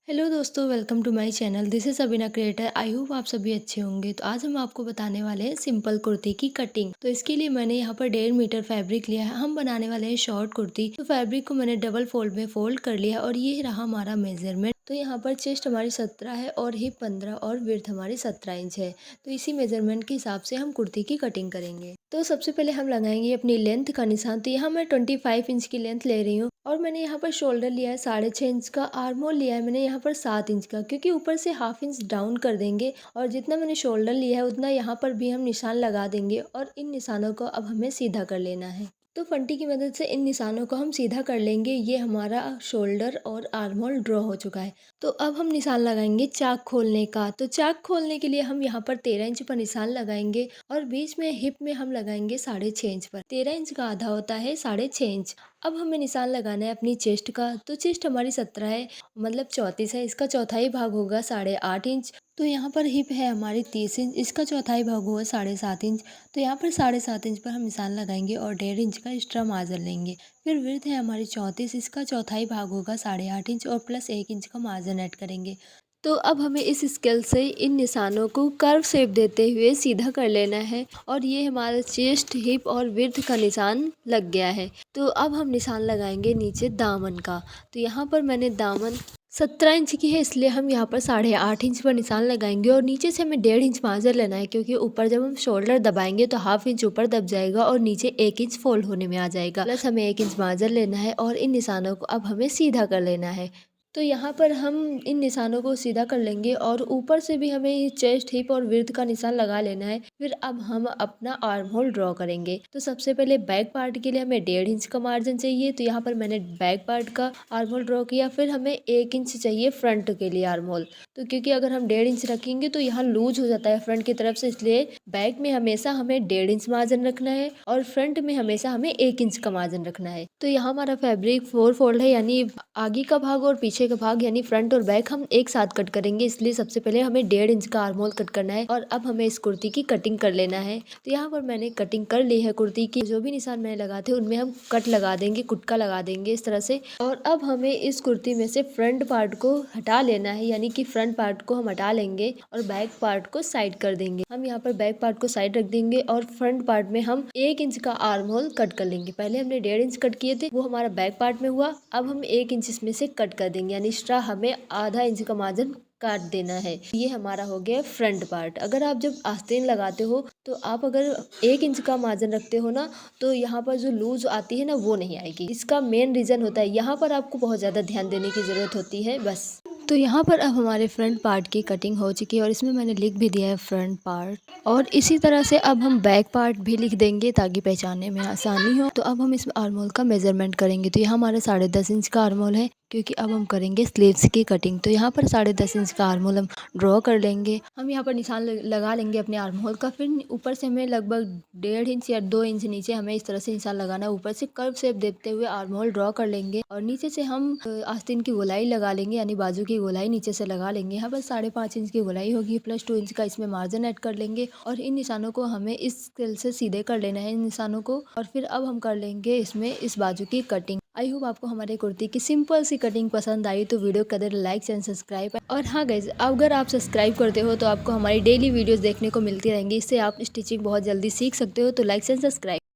Hello दोस्तों, welcome to my channel. This is Abina creator. I hope आप सभी अच्छे होंगे। तो आज हम आपको बताने वाले हैं सिंपल कुर्ती की कटिंग। तो इसके लिए मैंने यहाँ पर 1.5 मीटर फैब्रिक लिया है। हम बनाने वाले हैं शॉर्ट कुर्ती। तो फैब्रिक को मैंने डबल फोल्ड में फोल्ड कर लिया और ये रहा हमारा मेजरमेंट। तो यहाँ पर चेस्ट हमारी 17 है और हिप 15 और विड्थ हमारी 17 इंच है। तो इसी मेजरमेंट के हिसाब से हम कुर्ती की कटिंग करेंगे। तो सबसे पहले हम लगाएंगे अपनी लेंथ का निशान। तो यहाँ मैं 25 इंच की लेंथ ले रही हूँ और मैंने यहाँ पर शोल्डर लिया है 6.5 इंच का। आर्म होल लिया है मैंने यहाँ पर 7 इंच का, क्योंकि ऊपर से हाफ इंच डाउन कर देंगे और जितना मैंने शोल्डर लिया है उतना यहाँ पर भी हम निशान लगा देंगे और इन निशानों को अब हमें सीधा कर लेना है। तो फंटी की मदद से इन निशानों को हम सीधा कर लेंगे। ये हमारा शोल्डर और आर्म होल ड्रॉ हो चुका है। तो अब हम निशान लगाएंगे चाक खोलने का। तो चाक खोलने के लिए हम यहाँ पर 13 इंच पर निशान लगाएंगे और बीच में हिप में हम लगाएंगे 6.5 इंच पर। 13 इंच का आधा होता है 6.5 इंच। अब हमें निशान लगाना है अपनी चेस्ट का। तो चेस्ट हमारी 17 है, मतलब 34 है। इसका चौथाई भाग होगा 8.5 इंच। तो यहाँ पर हिप है हमारी 30 इंच, इसका चौथाई भाग होगा 7.5 इंच। तो यहाँ पर 7.5 इंच पर हम निशान लगाएंगे और 1.5 इंच का एक्स्ट्रा मार्जिन लेंगे। फिर विड्थ है हमारी 34, इसका चौथाई भाग होगा 8.5 इंच और प्लस 1 इंच का मार्जिन ऐड करेंगे। तो अब हमें इस स्केल से इन निशानों को कर्व शेप देते हुए सीधा कर लेना है और ये हमारा चेस्ट, हिप और विड्थ का निशान लग गया है। तो अब हम निशान लगाएंगे नीचे दामन का। तो यहाँ पर मैंने दामन 17 इंच की है, इसलिए हम यहाँ पर 8.5 इंच पर निशान लगाएंगे और नीचे से हमें 1.5 इंच मार्जिन लेना है, क्योंकि ऊपर जब हम शोल्डर दबाएंगे तो हाफ इंच ऊपर दब जाएगा और नीचे 1 इंच फोल्ड होने में आ जाएगा। प्लस हमें 1 इंच मार्जिन लेना है और इन निशानों को अब हमें सीधा कर लेना है। तो यहाँ पर हम इन निशानों को सीधा कर लेंगे और ऊपर से भी हमें चेस्ट, हिप और विड्थ का निशान लगा लेना है। फिर अब हम अपना आर्म होल ड्रॉ करेंगे। तो सबसे पहले बैक पार्ट के लिए हमें 1.5 इंच का मार्जिन चाहिए। तो यहाँ पर मैंने बैक पार्ट का आर्म होल ड्रॉ किया। फिर हमें 1 इंच चाहिए फ्रंट के लिए आर्म होल। तो क्योंकि अगर हम 1.5 इंच रखेंगे तो यहाँ लूज हो जाता है फ्रंट की तरफ से, इसलिए बैक में हमेशा हमें 1.5 इंच मार्जिन रखना है और फ्रंट में हमेशा हमें 1 इंच का मार्जिन रखना है। तो यहाँ हमारा फैब्रिक 4 फोल्ड है, यानी आगे का भाग और पीछे का भाग यानी फ्रंट और बैक हम एक साथ कट करेंगे। इसलिए सबसे पहले हमें 1.5 इंच का आर्म होल कट करना है और अब हमें इस कुर्ती की कटिंग कर लेना है। तो यहाँ पर मैंने कटिंग कर ली है कुर्ती की। जो भी निशान मैंने लगाए थे उनमें हम कट लगा देंगे, कुटका लगा देंगे इस तरह से। और अब हमें इस कुर्ती में से फ्रंट पार्ट को हटा लेना है, यानी कि फ्रंट पार्ट को हम हटा लेंगे और बैक पार्ट को साइड कर देंगे। हम यहाँ पर बैक पार्ट को साइड रख देंगे और फ्रंट पार्ट में हम 1 इंच का आर्म होल कट कर लेंगे। पहले हमने 1.5 इंच कट किए थे, वो हमारा बैक पार्ट में हुआ। अब हम 1 इंच इसमें से कट कर देंगे, यानी एक्स्ट्रा हमें आधा इंच का मार्जिन काट देना है। ये हमारा हो गया फ्रंट पार्ट। अगर आप जब आस्तीन लगाते हो तो आप अगर 1 इंच का मार्जिन रखते हो ना, तो यहाँ पर जो लूज आती है ना वो नहीं आएगी। इसका मेन रीजन होता है, यहाँ पर आपको बहुत ज़्यादा ध्यान देने की ज़रूरत होती है बस। तो यहाँ पर अब हमारे फ्रंट पार्ट की कटिंग हो चुकी है और इसमें मैंने लिख भी दिया है फ्रंट पार्ट। और इसी तरह से अब हम बैक पार्ट भी लिख देंगे ताकि पहचानने में आसानी हो। तो अब हम इसमें आर्म होल का मेजरमेंट करेंगे। तो यहाँ हमारा 10.5 इंच का आर्म होल है, क्योंकि अब हम करेंगे स्लीव्स की कटिंग। तो यहाँ पर 10.5 इंच का आर्म होल हम ड्रॉ कर लेंगे। हम यहाँ पर निशान लगा लेंगे अपने आर्म होल का। फिर ऊपर से हमें लगभग 1.5 इंच या 2 इंच नीचे हमें इस तरह से निशान लगाना है। ऊपर से कर्व शेप देते हुए आर्म होल ड्रॉ कर लेंगे और नीचे से हम आस्तीन की गोलाई लगा लेंगे, यानी बाजू की गोलाई नीचे से लगा लेंगे। यहाँ पर 5.5 इंच की गोलाई होगी, प्लस 2 इंच का इसमें मार्जिन ऐड कर लेंगे और इन निशानों को हमें इस स्केल से सीधे कर लेना है इन निशानों को। और फिर अब हम कर लेंगे इसमें इस बाजू की कटिंग। आई होप आपको हमारे कुर्ती की सिंपल सी कटिंग पसंद आई। तो वीडियो कदर लाइक एंड सब्सक्राइब। और हाँ गाइज, अगर आप सब्सक्राइब करते हो तो आपको हमारी डेली वीडियोस देखने को मिलती रहेंगी। इससे आप स्टिचिंग बहुत जल्दी सीख सकते हो। तो लाइक एंड सब्सक्राइब।